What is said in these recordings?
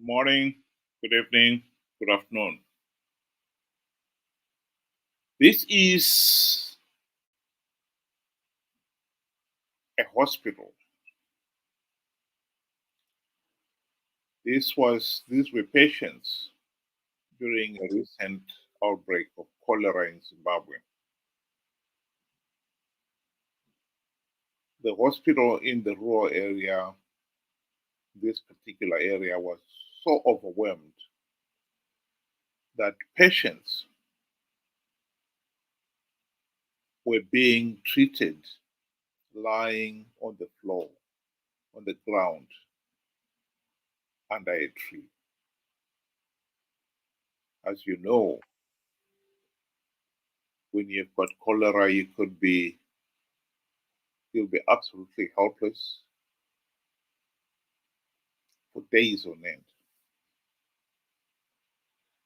morning, good evening, good afternoon. This is a hospital. These were patients during a recent outbreak of cholera in Zimbabwe. The hospital in the rural area, this particular area, was so overwhelmed that patients were being treated lying on the floor, on the ground, under a tree. As you know, when you've got cholera, you'll be absolutely helpless for days on end.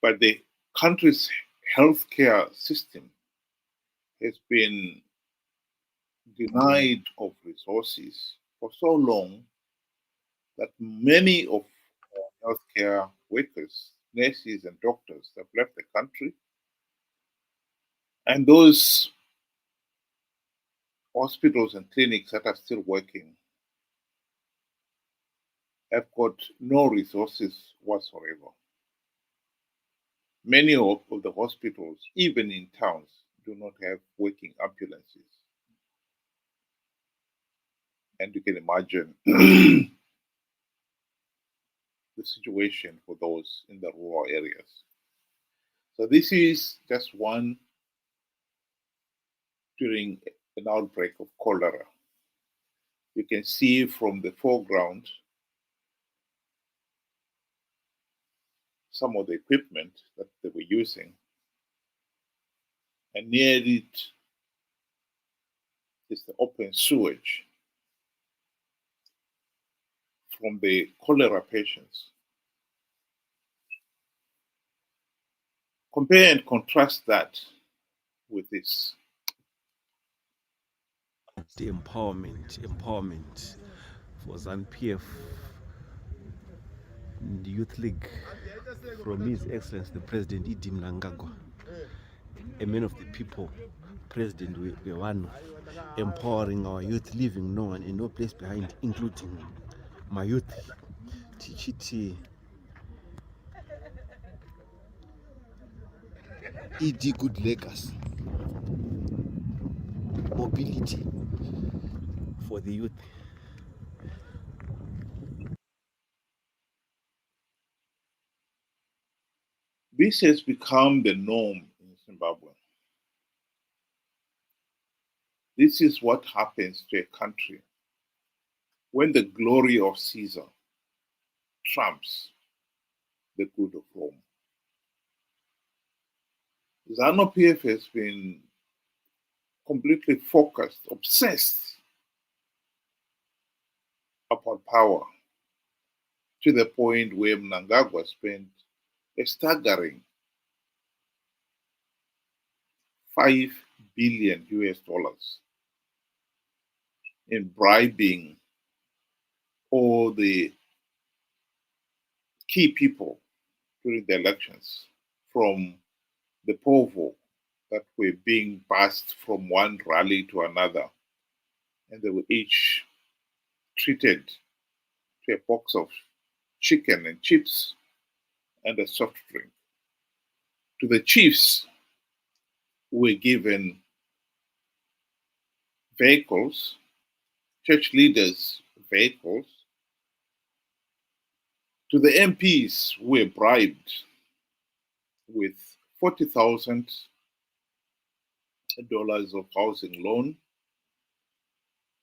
But the country's healthcare system has been denied of resources for so long that many of our healthcare workers, nurses, and doctors have left the country. And those hospitals and clinics that are still working have got no resources whatsoever. Many of the hospitals, even in towns, do not have working ambulances. And you can imagine the situation for those in the rural areas. So this is just one during an outbreak of cholera. You can see from the foreground some of the equipment that they were using. And near it is the open sewage from the cholera patients. Compare and contrast that with this. The empowerment for Zanu PF, the Youth League, from His Excellency the President Idi Mnangagwa, a man of the people, President Wewano, empowering our youth, leaving no one and no place behind, including my youth. Tichiti Idi good legacy, mobility for the youth. This has become the norm in Zimbabwe. This is what happens to a country when the glory of Caesar trumps the good of Rome. Zanu PF has been completely focused, obsessed upon power to the point where Mnangagwa spent a staggering $5 billion in bribing all the key people during the elections, from the povo that were being passed from one rally to another, and they were each treated to a box of chicken and chips and a soft drink. To the chiefs who were given vehicles, church leaders' vehicles, to the MPs who were bribed with $40,000 of housing loan,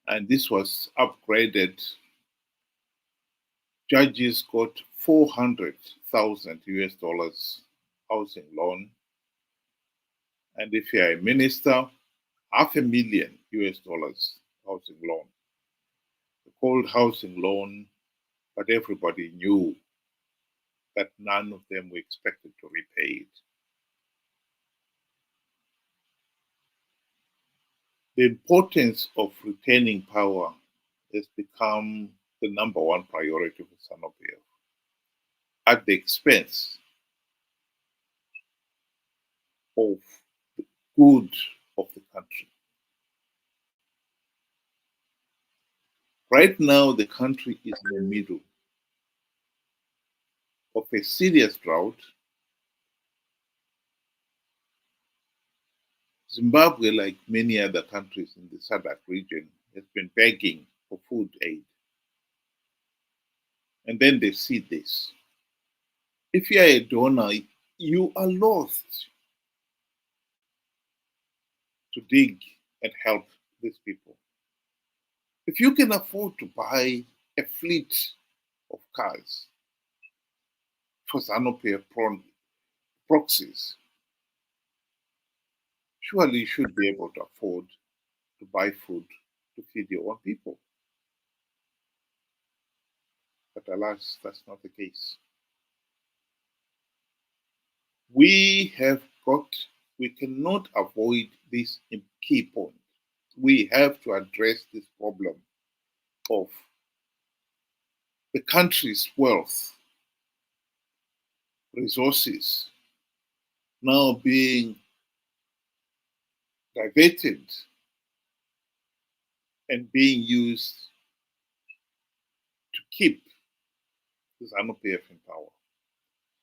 and this was upgraded. Judges got $400,000 housing loan, and if you're a minister, $500,000 housing loan. They called housing loan, but everybody knew that none of them were expected to repay it. The importance of retaining power has become the number one priority for Zanu PF. at the expense of the good of the country. Right now, the country is in the middle of a serious drought. Zimbabwe, like many other countries in the SADC region, has been begging for food aid. And then they see this. If you are a donor, you are lost to dig and help these people. If you can afford to buy a fleet of cars for Zanu PF proxies, surely you should be able to afford to buy food to feed your own people. But alas, that's not the case. We cannot avoid this key point. We have to address this problem of the country's wealth, resources now being diverted and being used to keep the Zanu PF in power.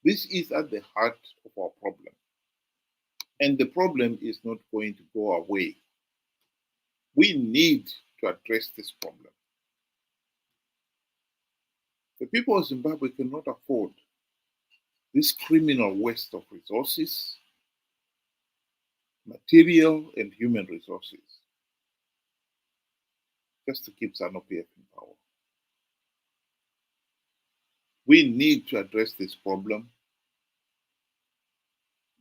This is at the heart of our problem. And the problem is not going to go away. We need to address this problem. The people of Zimbabwe cannot afford this criminal waste of resources, material and human resources, just to keep Zanu PF in power. We need to address this problem.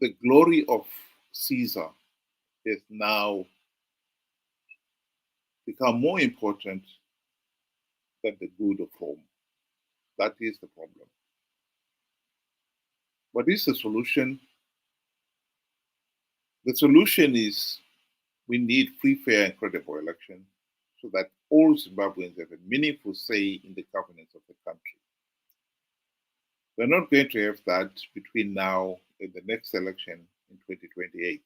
The glory of Caesar has now become more important than the good of Rome. That is the problem. What is the solution? The solution is we need free, fair, and credible elections so that all Zimbabweans have a meaningful say in the governance of the country. We're not going to have that between now and the next election in 2028.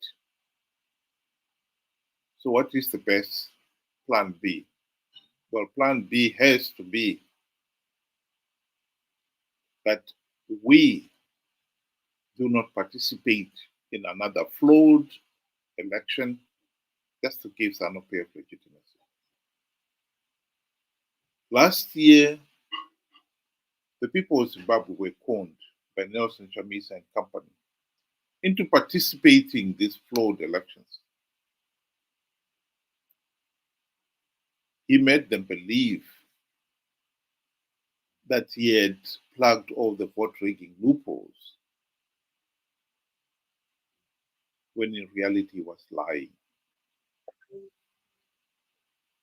So what is the best plan B? Well, plan B has to be that we do not participate in another flawed election just to give Zanu PF legitimacy. Last year, the people of Zimbabwe were conned by Nelson Chamisa and company into participating in these flawed elections. He made them believe that he had plugged all the vote rigging loopholes when in reality he was lying.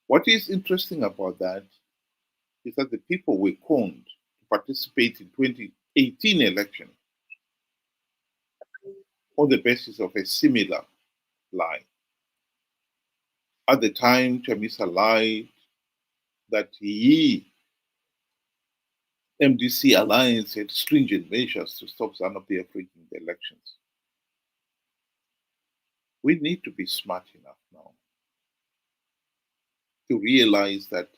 What is interesting about that is that the people were conned to participate in 2018 election on the basis of a similar lie. At the time, Chamisa lied that he, MDC Alliance, had stringent measures to stop Zanu PF rigging the elections. We need to be smart enough now to realize that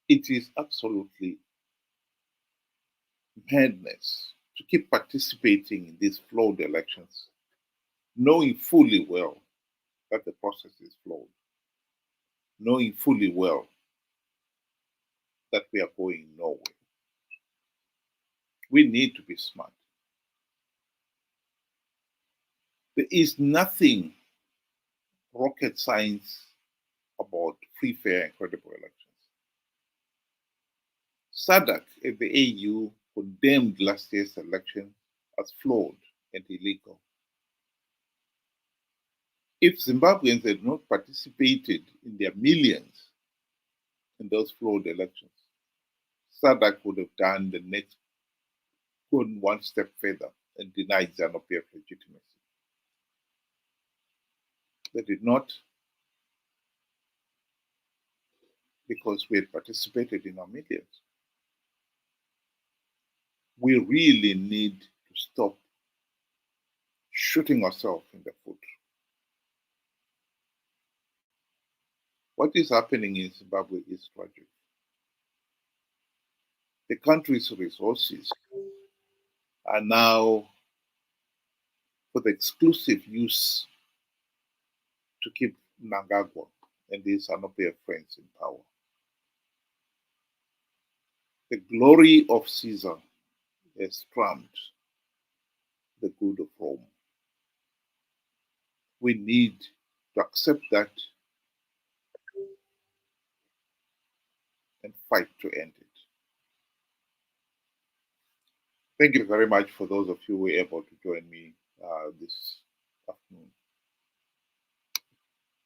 it is absolutely madness to keep participating in these flawed elections, knowing fully well that the process is flawed, knowing fully well that we are going nowhere. We need to be smart. There is nothing rocket science about free, fair, and credible elections. SADC and the AU condemned last year's election as flawed and illegal. If Zimbabweans had not participated in their millions in those flawed elections, SADC would have gone one step further and denied Zanu PF legitimacy. They did not, because we had participated in our millions. we really need to stop shooting ourselves in the foot. What is happening in Zimbabwe is tragic. The country's resources are now for the exclusive use to keep Mnangagwa and his Zanu PF friends in power. The glory of Caesar has trumped the good of Rome. We need to accept that and fight to end it. Thank you very much for those of you who were able to join me this afternoon.